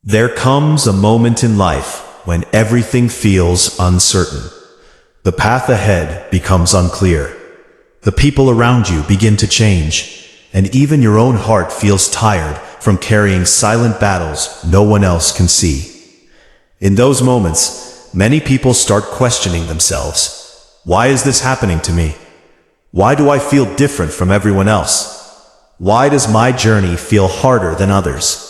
There comes a moment in life when everything feels uncertain. The path ahead becomes unclear. The people around you begin to change, and even your own heart feels tired from carrying silent battles no one else can see. In those moments, many people start questioning themselves. Why is this happening to me? Why do I feel different from everyone else? Why does my journey feel harder than others?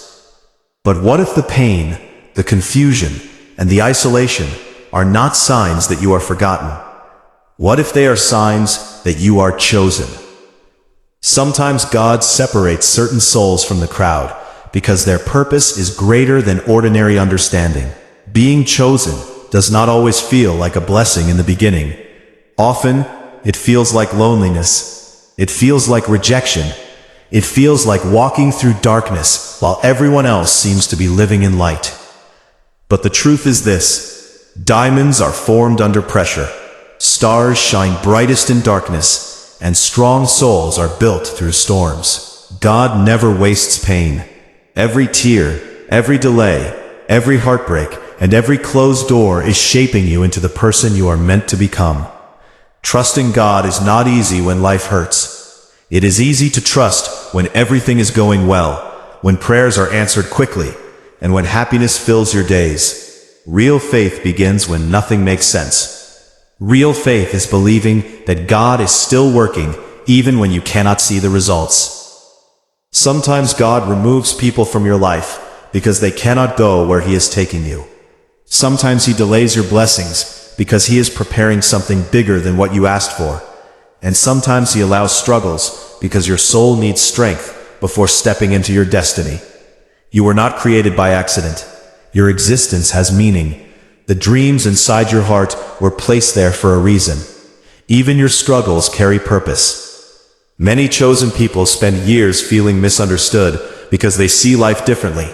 But what if the pain, the confusion, and the isolation are not signs that you are forgotten? What if they are signs that you are chosen? Sometimes God separates certain souls from the crowd because their purpose is greater than ordinary understanding. Being chosen does not always feel like a blessing in the beginning. Often, it feels like loneliness. It feels like rejection. It feels like walking through darkness while everyone else seems to be living in light. But the truth is this: diamonds are formed under pressure. Stars shine brightest in darkness, and strong souls are built through storms. God never wastes pain. Every tear, every delay, every heartbreak, and every closed door is shaping you into the person you are meant to become. Trusting God is not easy when life hurts. It is easy to trust when everything is going well, when prayers are answered quickly, and when happiness fills your days. Real faith begins when nothing makes sense. Real faith is believing that God is still working even when you cannot see the results. Sometimes God removes people from your life because they cannot go where He is taking you. Sometimes He delays your blessings because He is preparing something bigger than what you asked for. And sometimes He allows struggles because your soul needs strength before stepping into your destiny. You were not created by accident. Your existence has meaning. The dreams inside your heart were placed there for a reason. Even your struggles carry purpose. Many chosen people spend years feeling misunderstood because they see life differently.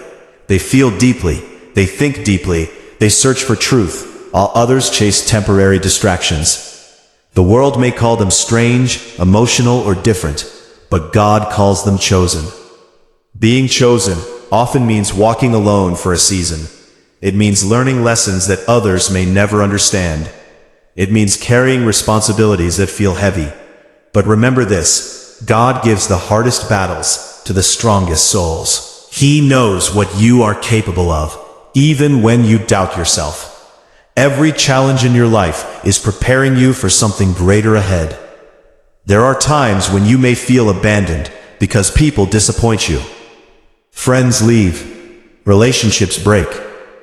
They feel deeply. They think deeply. They search for truth, while others chase temporary distractions. The world may call them strange, emotional, or different, but God calls them chosen. Being chosen often means walking alone for a season. It means learning lessons that others may never understand. It means carrying responsibilities that feel heavy. But remember this: God gives the hardest battles to the strongest souls. He knows what you are capable of, even when you doubt yourself. Every challenge in your life is preparing you for something greater ahead. There are times when you may feel abandoned because people disappoint you. Friends leave, relationships break,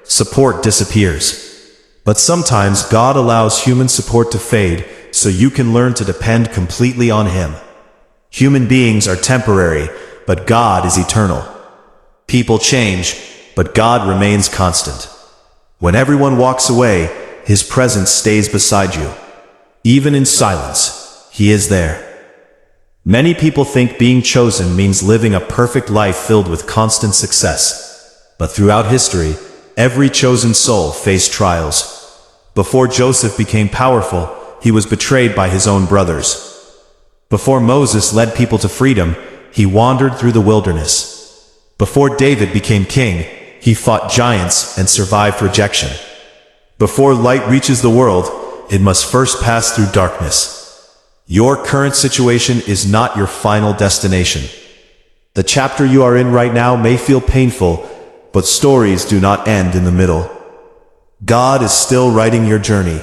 support disappears. But sometimes God allows human support to fade so you can learn to depend completely on Him. Human beings are temporary, but God is eternal. People change, but God remains constant. When everyone walks away, His presence stays beside you. Even in silence, He is there. Many people think being chosen means living a perfect life filled with constant success. But throughout history, every chosen soul faced trials. Before Joseph became powerful, he was betrayed by his own brothers. Before Moses led people to freedom, he wandered through the wilderness. Before David became king, he fought giants and survived rejection. Before light reaches the world, it must first pass through darkness. Your current situation is not your final destination. The chapter you are in right now may feel painful, but stories do not end in the middle. God is still writing your journey.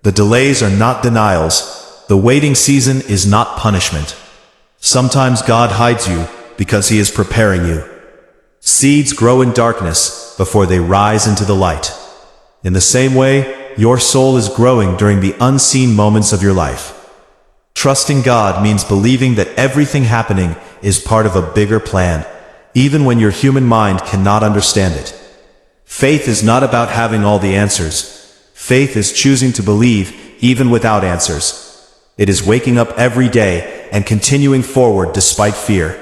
The delays are not denials. The waiting season is not punishment. Sometimes God hides you because He is preparing you. Seeds grow in darkness before they rise into the light. In the same way, your soul is growing during the unseen moments of your life. Trusting God means believing that everything happening is part of a bigger plan, even when your human mind cannot understand it. Faith is not about having all the answers. Faith is choosing to believe even without answers. It is waking up every day and continuing forward despite fear.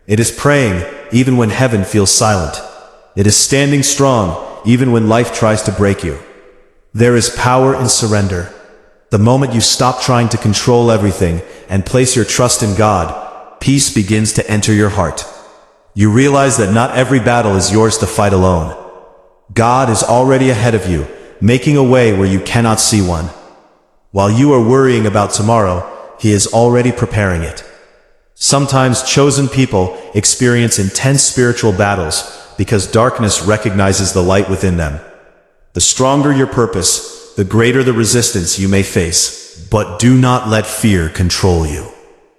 It is praying even when heaven feels silent. It is standing strong even when life tries to break you. There is power in surrender. The moment you stop trying to control everything and place your trust in God, peace begins to enter your heart. You realize that not every battle is yours to fight alone. God is already ahead of you, making a way where you cannot see one. While you are worrying about tomorrow, He is already preparing it. Sometimes chosen people experience intense spiritual battles because darkness recognizes the light within them. The stronger your purpose, the greater the resistance you may face. But do not let fear control you.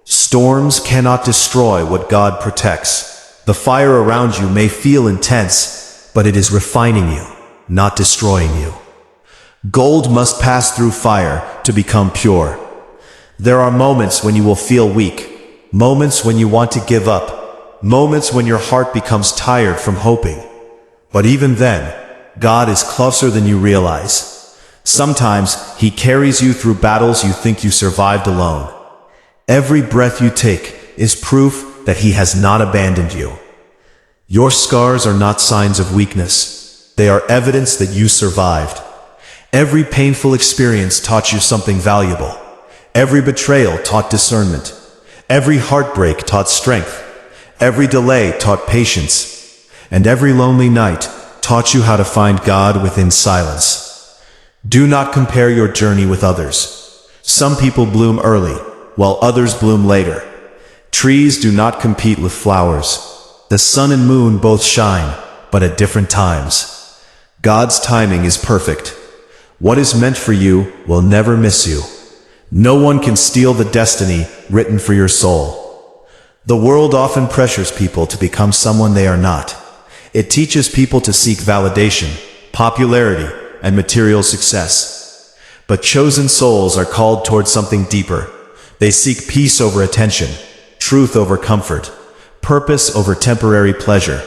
Storms cannot destroy what God protects. The fire around you may feel intense, but it is refining you, not destroying you. Gold must pass through fire to become pure. There are moments when you will feel weak, moments when you want to give up, moments when your heart becomes tired from hoping. But even then, God is closer than you realize. Sometimes He carries you through battles you think you survived alone. Every breath you take is proof that He has not abandoned you. Your scars are not signs of weakness. They are evidence that you survived. Every painful experience taught you something valuable. Every betrayal taught discernment. Every heartbreak taught strength. Every delay taught patience. And every lonely night taught you how to find God within silence. Do not compare your journey with others. Some people bloom early, while others bloom later. Trees do not compete with flowers. The sun and moon both shine, but at different times. God's timing is perfect. What is meant for you will never miss you. No one can steal the destiny written for your soul. The world often pressures people to become someone they are not. It teaches people to seek validation, popularity, and material success. But chosen souls are called toward something deeper. They seek peace over attention, truth over comfort, purpose over temporary pleasure.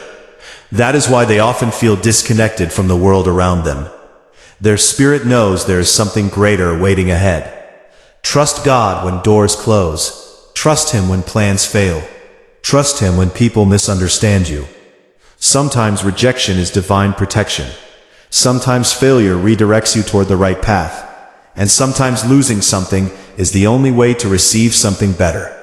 That is why they often feel disconnected from the world around them. Their spirit knows there is something greater waiting ahead. Trust God when doors close. Trust Him when plans fail. Trust Him when people misunderstand you. Sometimes rejection is divine protection. Sometimes failure redirects you toward the right path. And sometimes losing something is the only way to receive something better.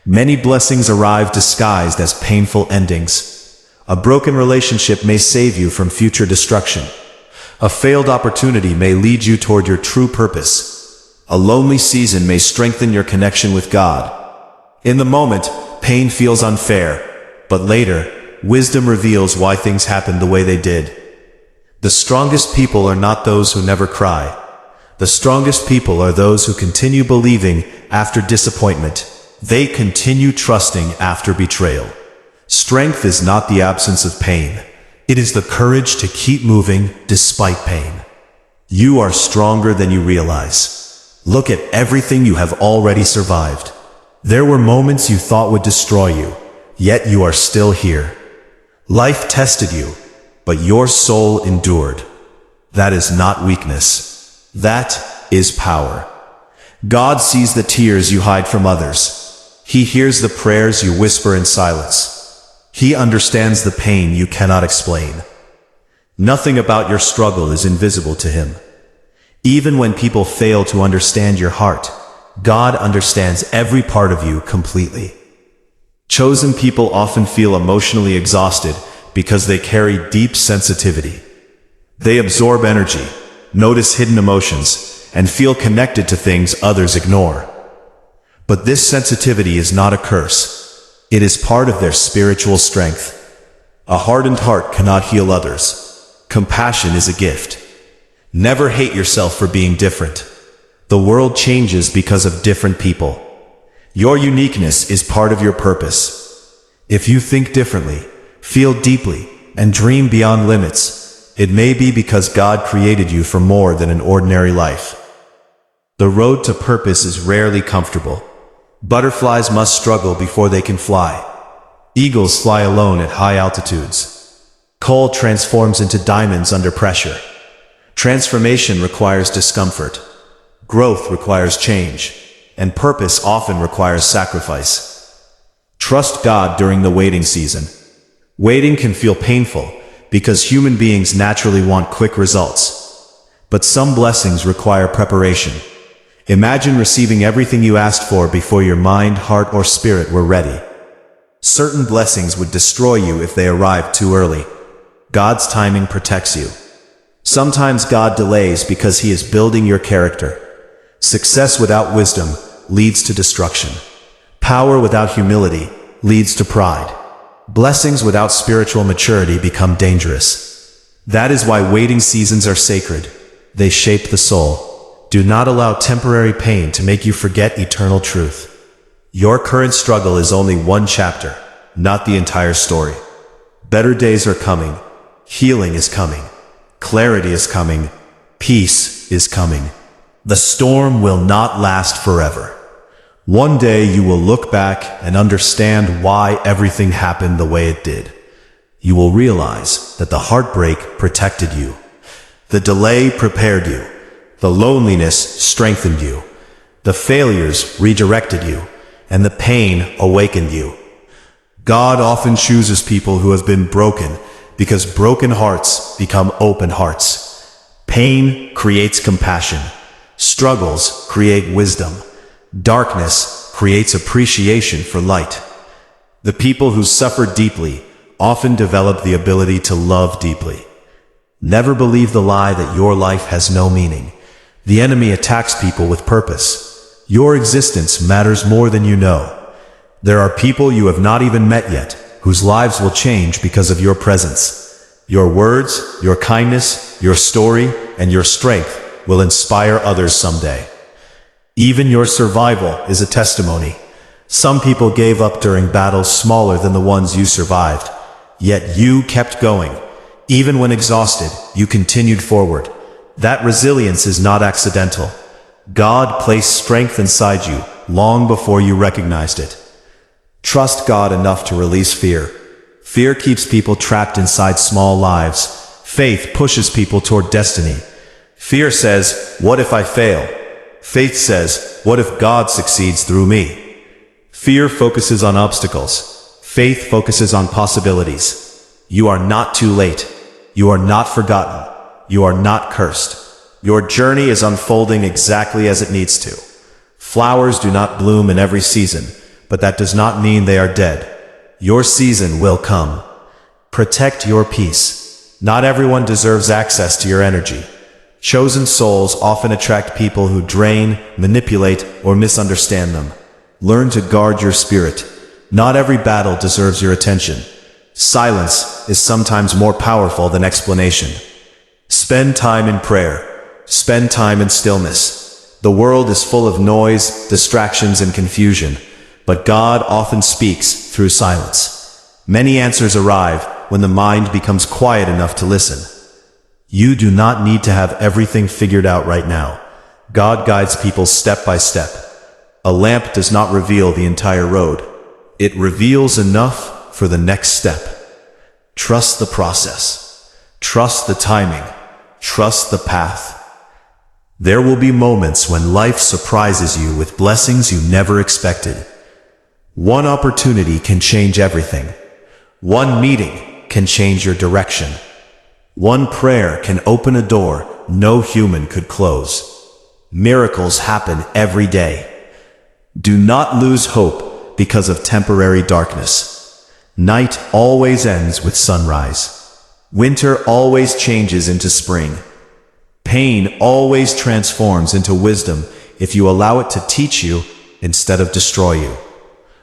Many blessings arrive disguised as painful endings. A broken relationship may save you from future destruction. A failed opportunity may lead you toward your true purpose. A lonely season may strengthen your connection with God. In the moment, pain feels unfair, but later, wisdom reveals why things happened the way they did. The strongest people are not those who never cry. The strongest people are those who continue believing after disappointment. They continue trusting after betrayal. Strength is not the absence of pain. It is the courage to keep moving despite pain. You are stronger than you realize. Look at everything you have already survived. There were moments you thought would destroy you, yet you are still here. Life tested you, but your soul endured. That is not weakness. That is power. God sees the tears you hide from others. He hears the prayers you whisper in silence. He understands the pain you cannot explain. Nothing about your struggle is invisible to Him. Even when people fail to understand your heart, God understands every part of you completely. Chosen people often feel emotionally exhausted because they carry deep sensitivity. They absorb energy, notice hidden emotions, and feel connected to things others ignore. But this sensitivity is not a curse. It is part of their spiritual strength. A hardened heart cannot heal others. Compassion is a gift. Never hate yourself for being different. The world changes because of different people. Your uniqueness is part of your purpose. If you think differently, feel deeply, and dream beyond limits, it may be because God created you for more than an ordinary life. The road to purpose is rarely comfortable. Butterflies must struggle before they can fly. Eagles fly alone at high altitudes. Coal transforms into diamonds under pressure. Transformation requires discomfort. Growth requires change. And purpose often requires sacrifice. Trust God during the waiting season. Waiting can feel painful because human beings naturally want quick results. But some blessings require preparation. Imagine receiving everything you asked for before your mind, heart, or spirit were ready. Certain blessings would destroy you if they arrived too early. God's timing protects you. Sometimes God delays because He is building your character. Success without wisdom leads to destruction. Power without humility leads to pride. Blessings without spiritual maturity become dangerous. That is why waiting seasons are sacred. They shape the soul. Do not allow temporary pain to make you forget eternal truth. Your current struggle is only one chapter, not the entire story. Better days are coming. Healing is coming. Clarity is coming. Peace is coming. The storm will not last forever. One day you will look back and understand why everything happened the way it did. You will realize that the heartbreak protected you. The delay prepared you. The loneliness strengthened you. The failures redirected you. And the pain awakened you. God often chooses people who have been broken because broken hearts become open hearts. Pain creates compassion. Struggles create wisdom. Darkness creates appreciation for light. The people who suffer deeply often develop the ability to love deeply. Never believe the lie that your life has no meaning. The enemy attacks people with purpose. Your existence matters more than you know. There are people you have not even met yet, whose lives will change because of your presence. Your words, your kindness, your story, and your strength will inspire others someday. Even your survival is a testimony. Some people gave up during battles smaller than the ones you survived. Yet you kept going. Even when exhausted, you continued forward. That resilience is not accidental. God placed strength inside you long before you recognized it. Trust God enough to release fear. Fear keeps people trapped inside small lives. Faith pushes people toward destiny. Fear says, "What if I fail?" Faith says, "What if God succeeds through me?" Fear focuses on obstacles. Faith focuses on possibilities. You are not too late. You are not forgotten. You are not cursed. Your journey is unfolding exactly as it needs to. Flowers do not bloom in every season, but that does not mean they are dead. Your season will come. Protect your peace. Not everyone deserves access to your energy. Chosen souls often attract people who drain, manipulate, or misunderstand them. Learn to guard your spirit. Not every battle deserves your attention. Silence is sometimes more powerful than explanation. Spend time in prayer. Spend time in stillness. The world is full of noise, distractions, and confusion, but God often speaks through silence. Many answers arrive when the mind becomes quiet enough to listen. You do not need to have everything figured out right now. God guides people step by step. A lamp does not reveal the entire road. It reveals enough for the next step. Trust the process. Trust the timing. Trust the path. There will be moments when life surprises you with blessings you never expected. One opportunity can change everything. One meeting can change your direction. One prayer can open a door no human could close. Miracles happen every day. Do not lose hope because of temporary darkness. Night always ends with sunrise. Winter always changes into spring. Pain always transforms into wisdom if you allow it to teach you instead of destroy you.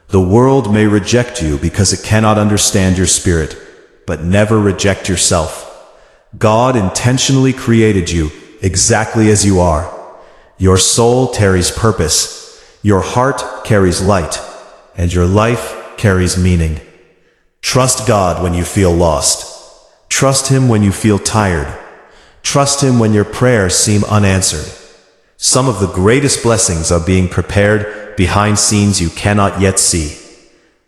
The world may reject you because it cannot understand your spirit, but never reject yourself. God intentionally created you exactly as you are. Your soul carries purpose, your heart carries light, and your life carries meaning. Trust God when you feel lost. Trust Him when you feel tired. Trust Him when your prayers seem unanswered. Some of the greatest blessings are being prepared behind scenes you cannot yet see.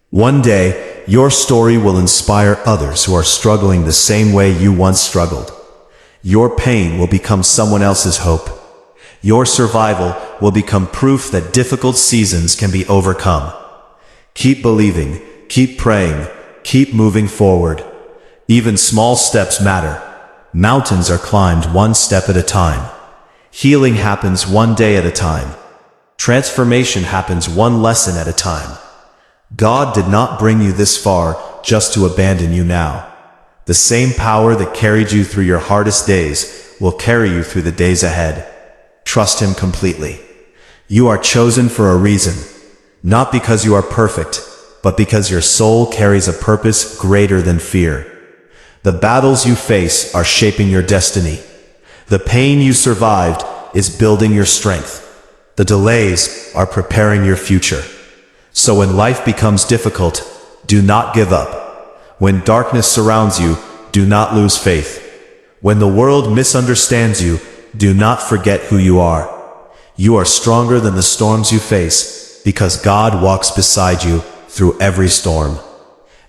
One day, your story will inspire others who are struggling the same way you once struggled. Your pain will become someone else's hope. Your survival will become proof that difficult seasons can be overcome. Keep believing, keep praying, keep moving forward. Even small steps matter. Mountains are climbed one step at a time. Healing happens one day at a time. Transformation happens one lesson at a time. God did not bring you this far just to abandon you now. The same power that carried you through your hardest days will carry you through the days ahead. Trust Him completely. You are chosen for a reason, not because you are perfect, but because your soul carries a purpose greater than fear. The battles you face are shaping your destiny. The pain you survived is building your strength. The delays are preparing your future. So when life becomes difficult, do not give up. When darkness surrounds you, do not lose faith. When the world misunderstands you, do not forget who you are. You are stronger than the storms you face, because God walks beside you through every storm.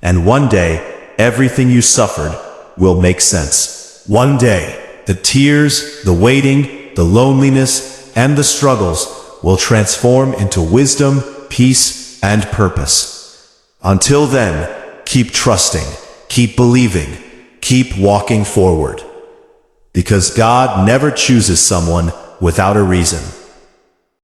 And one day, everything you suffered will make sense. One day, the tears, the waiting, the loneliness, and the struggles will transform into wisdom, peace, and purpose. Until then, keep trusting, keep believing, keep walking forward. Because God never chooses someone without a reason.